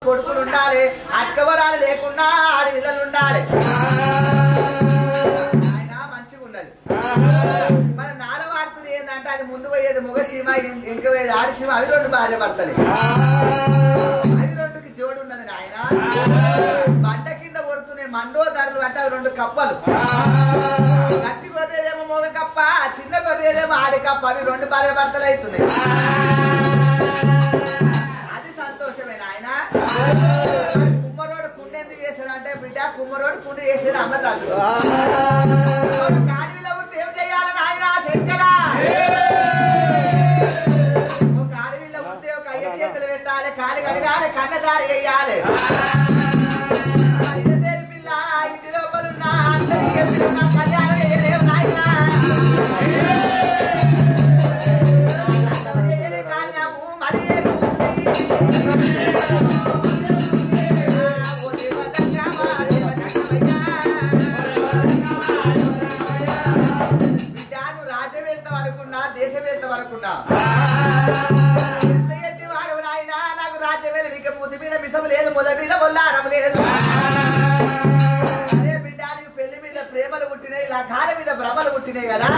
కొడుకులు ఉండాలి, అటకవరాలు లేకుండా ఆడపిల్లలు ఉండాలి. ఆయన మంచిగా ఉన్నది. మన నాలవార్తలు ఏంటంటే అది ముందు పోయేది మొగ సీమ, ఇంక పోయేది ఆడి సీమ. అవి రెండు భార్య భర్తలే, అవి రెండుకి జోడు ఉన్నది. ఆయన బండ కింద కొడుతున్నాయి మండోదరులు అంటే అవి రెండు కప్పలు. గట్టి కొర్రేదేమో మొగ కప్ప, చిన్న కొర్రేదేమో ఆడి కప్ప. అవి రెండు భార్య భర్తలు అవుతున్నాయి. అది సంతోషమే నాయన. కుమ్మరోడు కుండ ఎందుకు చేశాడంటే బిడ్డ, కుమ్మరోడు కుండ చేసేది అమ్మ తాదు. కాడిలో ఉంటే ఏం చెయ్యాలని ఆయన శంకరా, ఒక అడవిలో ఉంటే ఒక అయ్య చేతులు పెట్టాలి, కాలి కడగాలి, కన్నదారి వేయాలి. పిల్ల ఇంటి లోపలున్నా అందరికీ కళ్యాణం చేయలేవు నాయన. మరి రాజ్యం వెళ్తాం అనుకున్నా, దేశం వెళ్తాం అనుకున్నా, ఎంత ఎట్టి వాడు నాయన. నాకు రాజ్యం వెళ్ళి నీకు ముద్దు మీద మిసం లేదు, ముద మీద మొల్లారం లేదు. అదే బిడ్డ నీకు పెళ్లి మీద ప్రేమలు పుట్టినాయి, ఇలా గాలి మీద భ్రమలు పుట్టినాయి కదా.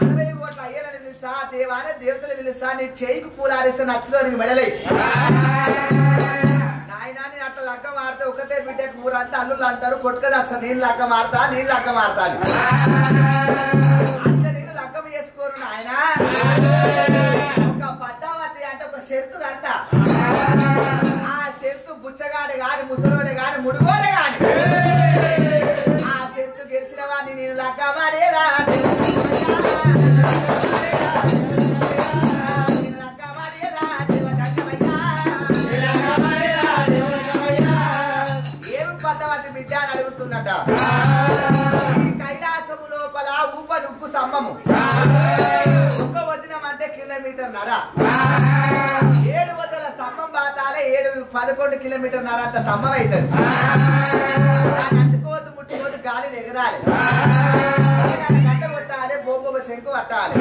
60 కోట్ల అయ్యలని పిలుస్తా, దేవానే దేవతలు పిలుస్తా, నీ చేయికి పూలారిస్తే నచ్చులో నీకు మెడలై నాయన. నేను అట్లా లక్క మారితే ఒకటే బిడ్డకు ఊరంతా అల్లుళ్ళు అంటారు, కొట్టుకదేస్తా. నేను లక్క మారుతా, నేను లక్క మారుతాను అంటే నేను లక్కం చేసుకోరు నాయన. ఒక పద్మావతి అంటే ఒక షెర్తు కడత. ఆ షెర్తు బుచ్చగాడు గాని, ముసలోడే గాని, ముడుగోడే గాని ఆ షెర్తు గెలిచిన వాడిని నేను లక్క మారేదా, బిడ్డ అని అడుగుతున్నట. కైలాసము లోపల ఊప నుప్పు స్తంభము ఒక్క వచనం అంటే కిలోమీటర్ నర. 7 వదల స్తంభం బాతాలే 11 కిలోమీటర్ నర అంత స్తంభం అవుతుంది. అంటుకోవద్దు, ముట్టుకోవద్దు, గాలి ఎగరాలి, గంట కొట్టాలి, బొబ్బ శంకు పట్టాలి,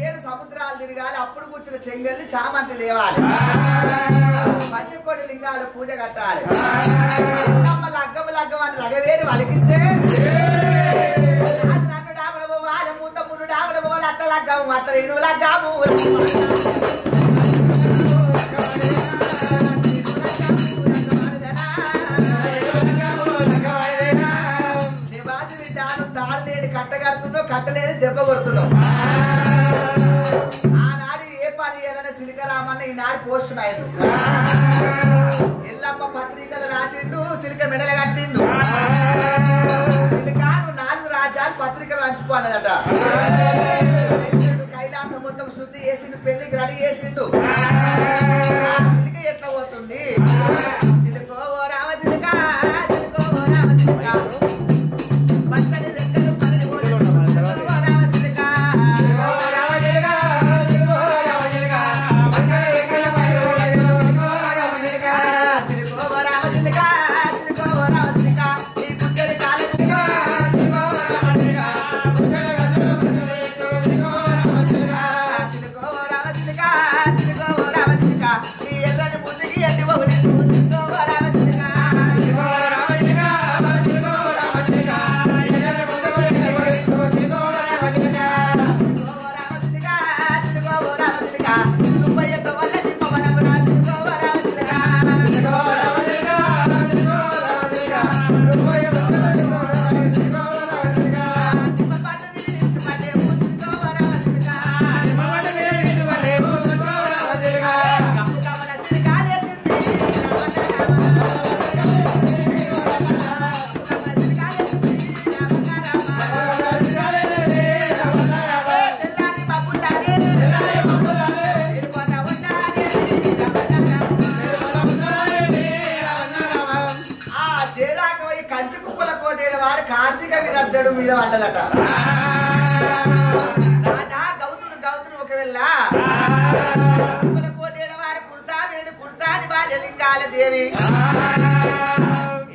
7 సముద్రాలు తిరగాలి. అప్పుడు కూర్చున్న చెంగల్ని చామంతి లేవాలి, పంచకోటి లింగాలు పూజ కట్టాలి. లగ్గము లగ్గమని లగవేరి వలికిస్తే నన్ను డాబడ పోవాలి, మూత ముడు డాబడ పోవాలి. అట్ట లగ్గము అట్ట నేను లగ్గాము. శివాజీ బిడ్డాను తాడు లేని కట్ట కడుతున్నావు, కట్టలేని దెబ్బ కొడుతున్నావు. ఆనాడు ఏ పని చేయాలనే సిలికరామన్న ఈనాడు పోస్ట్ మ్యాన్ ఎల్లమ్మ పత్రికలు రాసిండు, సిలిక మెడలు కట్టిండు. సిలికాను 4 రాజ్యాలు పత్రికలు పంచుకోవాలదట. కైలాసం మొత్తం శుద్ధి చేసిండు, పెళ్లికి రెడీ చేసిండు. సిలిక ఎట్లా పోతుంది? సిలికో ఓ రామ సిలిక, సిలికో ఓ రామ సిలిక, పచ్చని రెక్కలు పని ఓ రామ సిలిక, కార్తీక విరర్జుడు మీద పడ్డదట. రాజా గౌతుడు ఒకవేళ కోటేడవాడు కుర్తాని భార్య లింగాల దేవి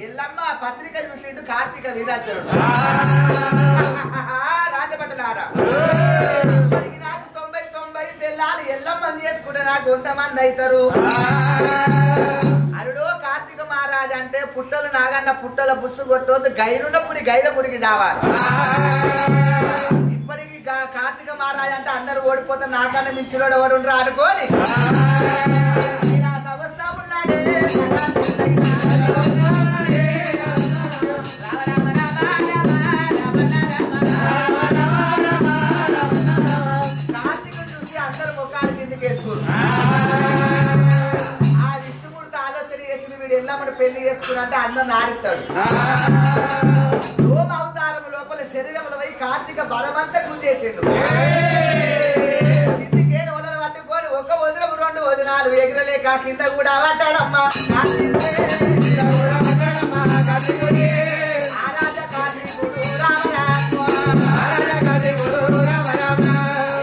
ఎల్లమ్మ పత్రిక చూసిండు కార్తీక విరర్జుడు. రాజభటులారా నాకు 90 పెళ్ళాలి ఎల్లమ్మని చేసుకుంటే నాకు కొంతమంది అవుతారు. అరుడో కార్తీక మహారాజు అంటే పుట్టలు నాగన్న పుట్టల బుస్సు కొట్టవద్దు, గైరున్నప్పుడు గైర మురికి చావాలి. ఇప్పటికి కార్తీక మహారాజు అంటే అందరు ఓడిపోతే నాకన్నా మించినోడు ఎవడు ఉండరా అనుకోని సంస్థాపున్నాడే కార్తీకుని చూసి అందరు ముఖాలు కిందకి వేసుకున్నారు. ఆ విష్ణుమూర్తి ఆలోచన చేసి వీడు ఎల్లమ్మని పెళ్లి చేసుకున్నా అంటే అందరిని ఆడిస్తాడు. రోమ అవతారం లోపల శరీరంలో పోయి కార్తీక బలమంతా గుంజేసిండు. కిందికేను వదలు పట్టుకొని ఒక వదిలం 2 వదినాలు ఎగిరలేక కింద కూడా పట్టాడమ్మా.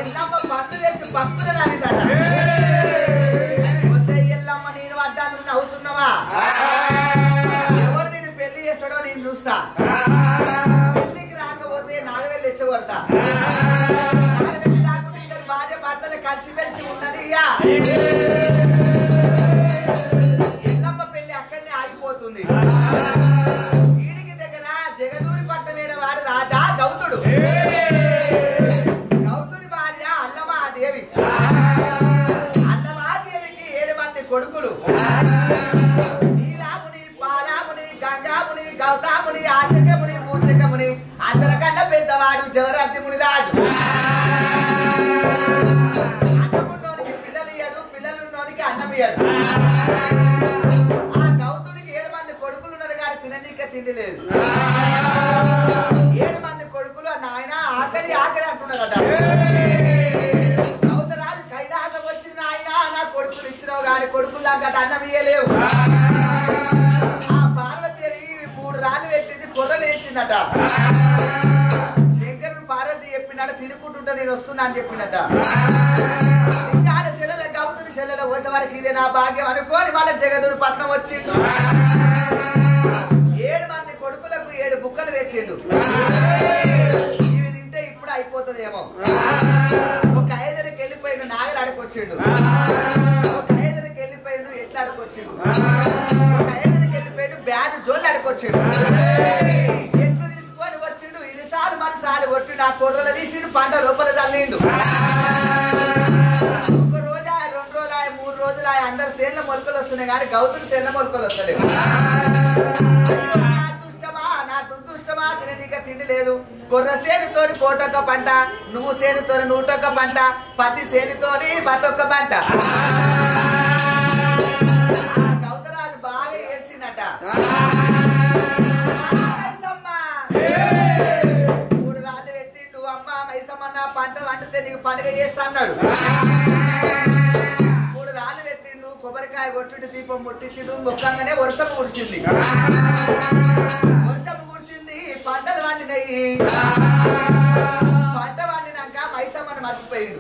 ఎల్లమ్మ పన్ను తెచ్చి భక్తులు రానిదట. ఎల్లమ్మ నేను పడ్డాను నవ్వుతున్నావా? ఎవరు నేను పెళ్లి చేస్తాడో నేను చూస్తా. పెళ్లికి రాకపోతే నాగవెల్లి ఎచ్చగొడతా. నాగవెల్లి రాకుండా ఇద్దరు భార్య భర్తలు కలిసి మెలిసి ఉన్నది. ఎల్లమ్మ పెళ్లి అక్కడనే ఆగిపోతుంది. వీడికి దగ్గర జగదూరి పట్టమేడ వాడు రాజా గౌతుడు. గౌతుడి భార్య అల్లమాదేవి. అల్లమాదేవికి 7 మంది కొడుకులు. నీలాముని, పాలాముని, గంగాముని, గౌతాముని, ఆచకముని, మూచకముని. అందరికన్నా పెద్దవాడు జవరద్దిముని రాజు. అన్నమున్నోనికి పిల్లలు ఇయ్యడు, పిల్లలున్నోనికి అన్నం ఇయ్యడు. ఆ గౌతుడికి 7 మంది కొడుకులు ఉన్నారు కానీ తిననీక తిండి లేదు. 7 మంది కొడుకులు నాయన ఆకలి ఆకలి అంటున్నారట. గౌతరాజు కైలాసం వచ్చిన ఆయన నా కొడుకులు ఇచ్చినావు కానీ కొడుకులు దాకా అన్నం ఇయ్యలేవు. ఆ పార్వతీదేవి 3 రాళ్ళు పెట్టింది, కొర్రలు వేయించిందట. శంకరుడు పార్వతి చెప్పినట్ట తినుకుంటుంటే నేను వస్తున్నా అని చెప్పినట్ట. ఇంకా శెల్లెల గౌతుని శెల్లెల పోసే వారికి ఇదే నా భాగ్యం అనుకోని వాళ్ళ జగదుడు పట్నం వచ్చిండు. 7 మంది కొడుకులకు 7 బుక్కలు పెట్టిండు. ఇవి తింటే ఇప్పుడు అయిపోతుందేమో. ఒక 5కి వెళ్ళిపోయిండు, నాగలు అడుకొచ్చిండు. ఒక 5కి వెళ్ళిపోయిండు, ఎట్లా అడుకొచ్చిండు. ఒక 5కి వెళ్ళిపోయిండు, బ్యాట్ జోళ్ళు అడుకొచ్చిండు. ఎట్లు తీసుకొని వచ్చిండు. 2 సార్లు మరోసారి కొట్టిండు. ఆ కొర్రలు తీసిండు, పంట లోపల చల్లిండు. 1 రోజు 2 రోజులు 3 రోజులు అందరు సేన్ల మొలకలు వస్తున్నాయి కానీ గౌతుడు సేన్ల మొలకలు వస్తలేవు. నా దుర్దుష్టమా తిననీక తిండి లేదు. కొర్ర సేనుతోని కోటొక్క పంట, నువ్వు సేనుతోని 101 పంట, పతి సేనుతోని 101 పంట. గౌతరాజు బాగా ఏడ్చిందట. 3 రాళ్ళు పెట్టిండు. అమ్మ మైసమ్మ నా పంట వండితే నీకు పండుగ చేస్తా అన్నాడు. 3 రాళ్ళు పెట్టిండు, కొబ్బరికాయ కొట్టిండు, దీపం ముట్టించిండు. ముఖంగానే వర్షం కురిసింది. వర్షం కురిసింది, పంటలు వండినాయి. పంట వండినాక మైసమ్మని మర్చిపోయిండు.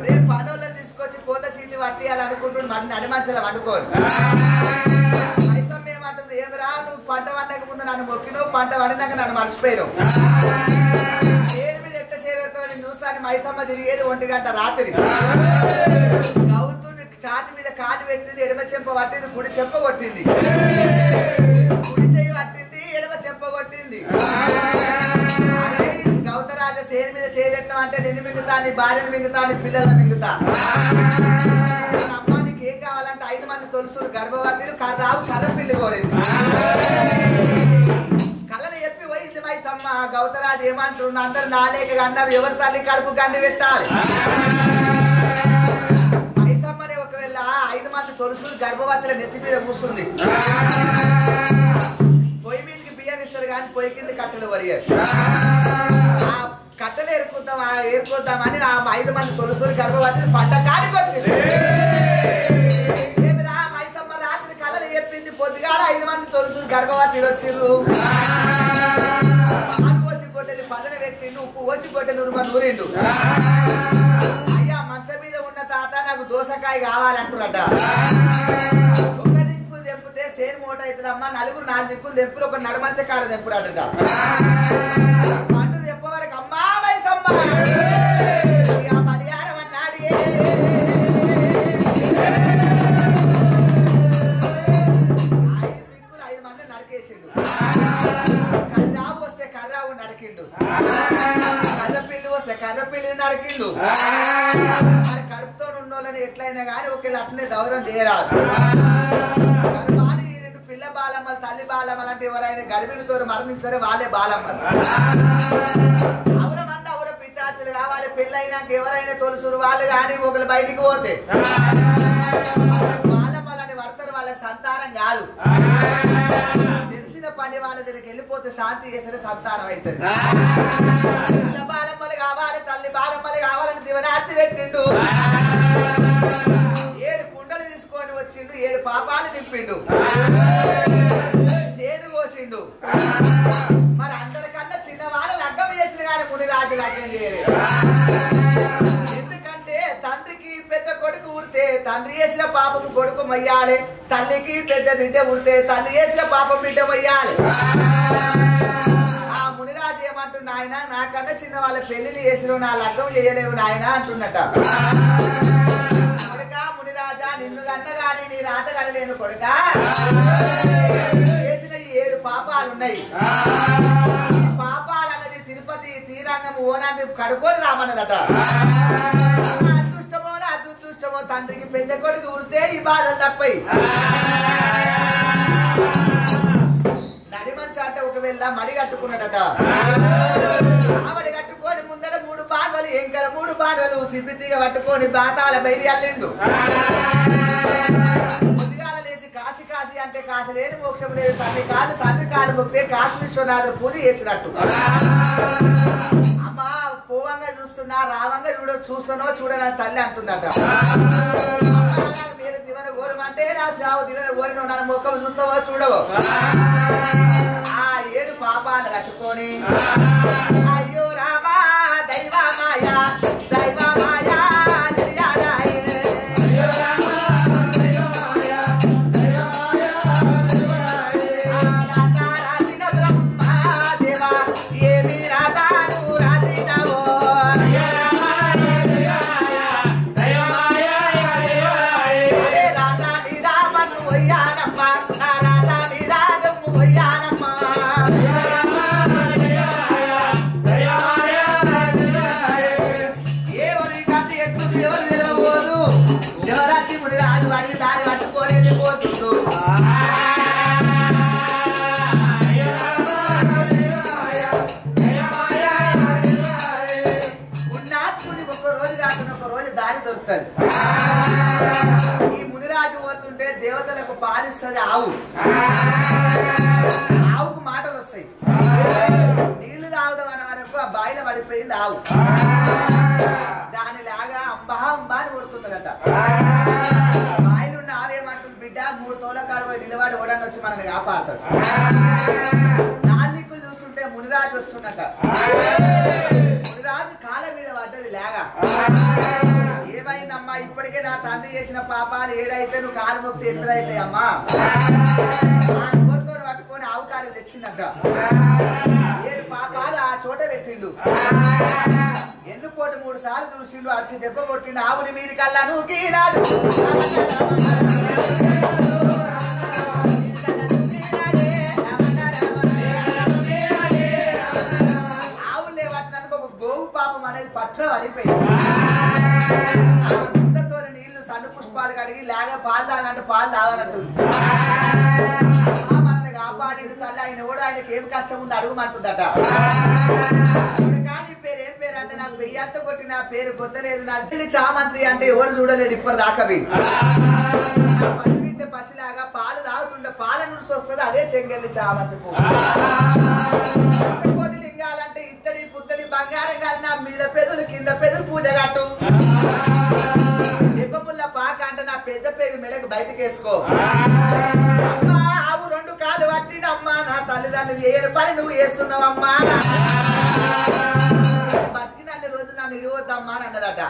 రేపు పనులను తీసుకొచ్చి కోత సీట్లు పట్టియాలనుకుంటుండు. నడిమంచల వండుకోని మైసమ్మ ఏమంటుంది, ఏమిరా నువ్వు పంట వండక ముందు నన్ను మొక్కినావు, పంట వండినాక నన్ను మర్చిపోయినావు. చేరు మీద ఎట్ట చేరుతావు చూసాని మైసమ్మ తిరిగేది 1 గంట రాత్రి. గౌతుని ఛాతి మీద కాలు పెట్టింది, ఎడమ చెంప పట్టింది, కుడి చెంప కొట్టింది. కుడి చెయ్యి పట్టింది, ఎడమ చెంప కొట్టింది. గౌతరాజ సేను మీద చేయబెట్టడం అంటే నిన్ను మింగుతా, నీ భార్యను మింగుతా, నీ పిల్లలను మింగుతా. అమ్మ నీకు ఏం కావాలంటే 5 మంది తొలుసులు గర్భవతులు రావు కర్ర పిల్లి కోరింది. కళలు చెప్పి పోయింది మైసమ్మ. గౌతరాజు ఏమంటున్నా, అందరు నాలేక అన్నారు, ఎవరి తల్లి కడుపు గండి పెట్టాలి. మైసమ్మనే ఒకవేళ 5 మంది తొలుసులు గర్భవతుల నెత్తి మీద కూర్చుంది. పొయ్యి మీదకి బియ్యం ఇస్తారు కానీ పొయ్యి కింద కట్టెలు వరిగారు. ఆ కట్టెలు ఏరుకుందామని ఆ 5 మంది తొలుసులు గర్భవతులు పంట కాడికి వచ్చింది. ఏమిరా మైసమ్మ రాత్రి కళలు చెప్పింది, పొద్దుగాల 5 మంది తొలుసులు గర్భవతులు వచ్చిండ్రు. పోసి గొడ్డలి పదన పెట్టిండు, ఉప్పు పోసి గొడ్డలి నూరిండు. అయ్యా మంచం మీద ఉన్న తాత నాకు దోసకాయ కావాలంటున్నట. ఒక దిక్కు తెంపితే సేను మూట అవుతుందమ్మా, 4 దిక్కులు తెంపులు ఒక నడమంచ కాడ తెంపురాట. పండు తెప్ప వరకు అమ్మా మైసమ్మ బలియారం అన్నాడు. కానీ ఒకళ్ళు అట్లనే దౌరం చేయరాదు. పిల్ల బాలమ్మలు తల్లి బాలమ్మలు అంటే ఎవరైనా గర్భిణితో మరణిస్తారే వాళ్ళే బాలమ్మలు. అవరమంతా అవర పిచ్చాచులు కావాలి. పెళ్ళైనాక ఎవరైనా తొలుసురు వాళ్ళు కానీ ఒకరు బయటికి పోతే బాలమ్మలని వర్తరు వాళ్ళకి సంతానం కాదు. తెలిసిన పని వాళ్ళ దగ్గరికి వెళ్ళిపోతే శాంతి చేసే సంతానం అవుతుంది. పిల్ల బాలమ్మలు కావాలి తల్లి బాలమ్మలు కావాలని దివనార్తి పెట్టిండు. 7 కుండలు తీసుకొని వచ్చిండు. 7 పాపాలు నింపిండు. సేను కోసిండు. మరి అందరికన్నా చిన్నవాళ్ళు లగ్గం చేసిన కానీ మునిరాజు లగ్గం చేయలేదు. ఎందుకంటే తండ్రికి పెద్ద కొడుకు ఉడితే తండ్రి చేసిన పాపము కొడుకు మొయ్యాలి. తల్లికి పెద్ద బిడ్డ ఉడితే తల్లి చేసిన పాపం బిడ్డ మొయ్యాలి. ఆ మునిరాజు ఏమంటున్నా ఆయన నాకన్నా చిన్న వాళ్ళ పెళ్లిళ్ళు చేసిన నా లగ్గం చేయలేవు నాయన అంటున్నట. మునిరాజా నిన్ను కన్న గాని నీ రాత కనలేను కొడుక. చేసిన 7 పాపాలున్నాయి. పాపాలన్నది తిరుపతి తీరంగం ఓనాన్ని కడుకొని రామన్నదట. అదృష్టమో అదృష్టమో తండ్రికి పెద్ద కొడుకు ఉడితే ఈ బాధలు తప్పయి. నడిమంచ అంటే ఒకవేళ మడి కట్టుకున్నాడట. ఆవిడ కట్టుకొని ముందట 3 బాండలు ఎంకల 3 బాండలు సిబ్బితిగా పట్టుకొని బాతాల బయలు అల్లిండు. ముదిగాల లేసి కాశీ కాశీ అంటే కాశీ లేని మోక్షం లేదు. తండ్రి కాలు మొక్కితే కాశీ విశ్వనాథుడు పూజ చేసినట్టు. అమ్మ పోవంగా చూస్తున్నా రావంగా చూస్తున్నో చూడని తల్లి అంటుందట. మీరు దివన గోరమంటే నా సావు దివన గోరిన నన్ను మొక్కలు చూస్తావో చూడవో. ఆ 7 పాపాలు కట్టుకొని అయ్యో రామా దైవమాయ దైవమాయ ఈ మునిరాజు పోతుంటే దేవతలకు పాలిస్తుంది ఆవు. ఆవుకు మాటలు వస్తాయి. నీళ్లు తాగుదాం అన్న వరకు ఆ బాయిలో పడిపోయింది ఆవు. దానిలాగా అంబా అంబా అని కొడుతున్నదట. బాయిలు ఉన్న ఆవేమంటుంది బిడ్డ 3 తోల కాడు పోయి నిలబడి ఓడని వచ్చి మనల్ని కాపాడతాడు. 4 దిక్కులు చూస్తుంటే మునిరాజు వస్తున్నట. మునిరాజు కాళ్ళ మీద పడ్డది లేగా. ఏమైందమ్మా ఇప్పటికే నా తండ్రి చేసిన పాపాలు 7 అయితే నువ్వు కాలు మొక్కితే 8 అవుతాయి అమ్మా. కోరితో పట్టుకొని ఆవు కాలు తెచ్చిందట. 7 పాపాలు ఆ చోట పెట్టిండు. ఎన్నుకోటి 3 సార్లు చూసిండు. అడిసి దెబ్బ కొట్టిండు. ఆవుని మీది కల్లా నువ్వు కీనాడు. ఆవులు లేవట్టినందుకు ఒక గోవు పాపం అనేది పట్ల వలిపోయింది. నీళ్లు సన్ను పుష్పాలు కడిగి లేక పాలు తాగంటే పాలు తాగనట్టుంది. మనల్ని కాపాడిండు తల్లి. ఆయన కూడా ఆయనకి ఏం కష్టం ఉంది అడుగుమంటుందట. కానీ పేరు ఏం పేరు అంటే నాకు వెయ్యంత కొట్టి నా పేరు కొత్తలేదు. నా చెల్లి చామంతి అంటే ఎవరు చూడలేదు ఇప్పటి దాకా. పసి తింటే పసిలాగా పాలు తాగుతుంటే పాల నుడిసి వస్తుంది. అదే చెంగెల్లి చామంతి కోటి లింగాలంటే ఇత్తడి పుత్తడి బంగారం కాదు. నా మీద పెదలు కింద పెదలు పూజ కట్టు. నిప్పముల్ల పాక అంటే నా పెద్ద పేరు మెడకు బయటకు వేసుకో. అమ్మా ఆవు 2 కాలు పట్టినమ్మా. నా తల్లిదండ్రులు చేయని పని నువ్వు చేస్తున్నావమ్మా. బతికినన్ని రోజులు నన్ను ఇదివద్దమ్మా అని అన్నదట.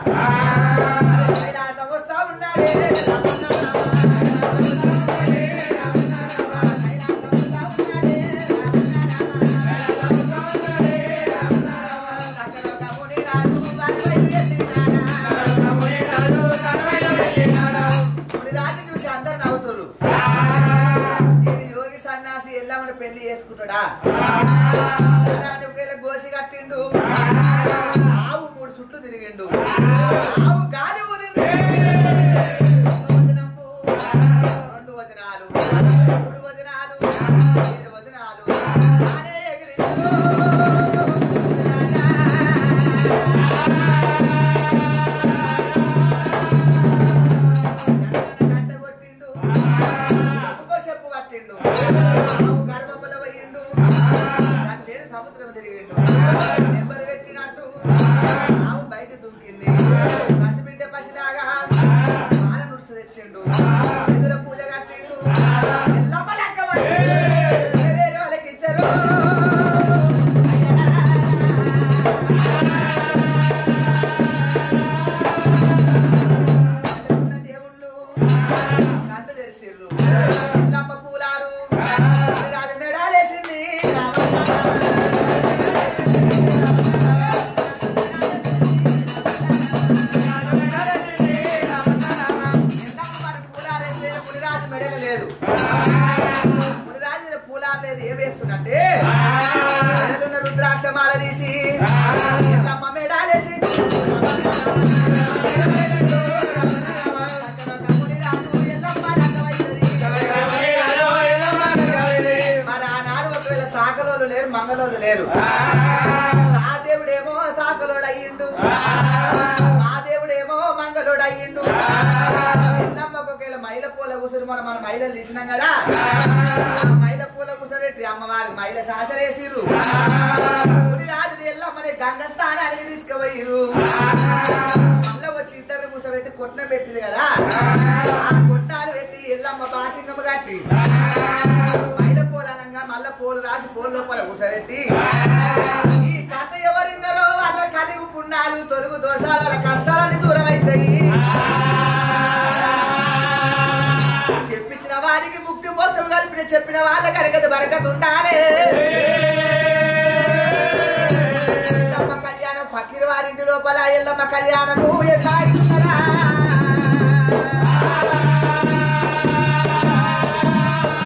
సమస్య ఉన్నాడే పెళ్లి చేసుకుంటాడా. గోసి కట్టిండు. ఆవు 3 చుట్లు తిరిగిండు. ఆవు గాలి ఊదింది. చుట్టం తిరిగిండు నెంబర్ పెట్టినట్టు ఆవు బయట దూకింది పసిబిడ్డ పసిలాగా మాల నుడుసు తెచ్చిండు ఎదుర పూజ కట్టిండు ఎల్లమ్మ లెక్కమని వేరే వాళ్ళకి ఇచ్చారు దేవుళ్ళు కంట తెరిసిర్రు ఎల్లమ్మ పూలారు రాజు మెడాలేసింది మునిరాజు మెడలు లేదు మునిరాజు పూలారు లేదు ఏం వేస్తుందంటే మెడలున్న రుద్రాక్ష మాల తీసి ఎల్లమ్మ మెడాలేసి మరి ఆనాడు ఒకవేళ సాకలోళ్ళు లేరు మంగళోళ్ళు లేరు సాదేవుడేమో సాకలోడు అయ్యిండు మా దేవుడేమో మంగళోడు అయ్యిండు ఎల్లమ్మకు ఒకవేళ మైల పూల కూసురు మన మైలలు తీసినాం కదా మైల పూల కూసబెట్టి అమ్మవారికి మైల శాసరేసిర్రు రాజుని ఎల్లమ్మని గంగ స్థానానికి తీసుకుపోయిర్రు మళ్ళీ వచ్చి ఇద్దరు కూసబెట్టి కొట్న పెట్టిరు కదా ఆ కొట్టాలు పెట్టి ఎల్లమ్మ బాసింగమ్మ కట్టి మైల పూల అనంగా మళ్ళా పూలు రాసి పూల లోపల కూసబెట్టి ఈ కథ ఎవరిన్నారో వాళ్ళ కలిగి పుణ్యాలు తొలుగు దోషాలు వాళ్ళ కష్టాలని దూరం అవుతాయి చెప్పించిన వారికి ముక్తి మోక్షం కలిపిన చెప్పిన వాళ్ళ కరగదు బరకత ఉండాలి ఎల్లమ్మ కళ్యాణం ఫకీర్ వారింటి లోపల ఎల్లమ్మ కళ్యాణము ఎట్లా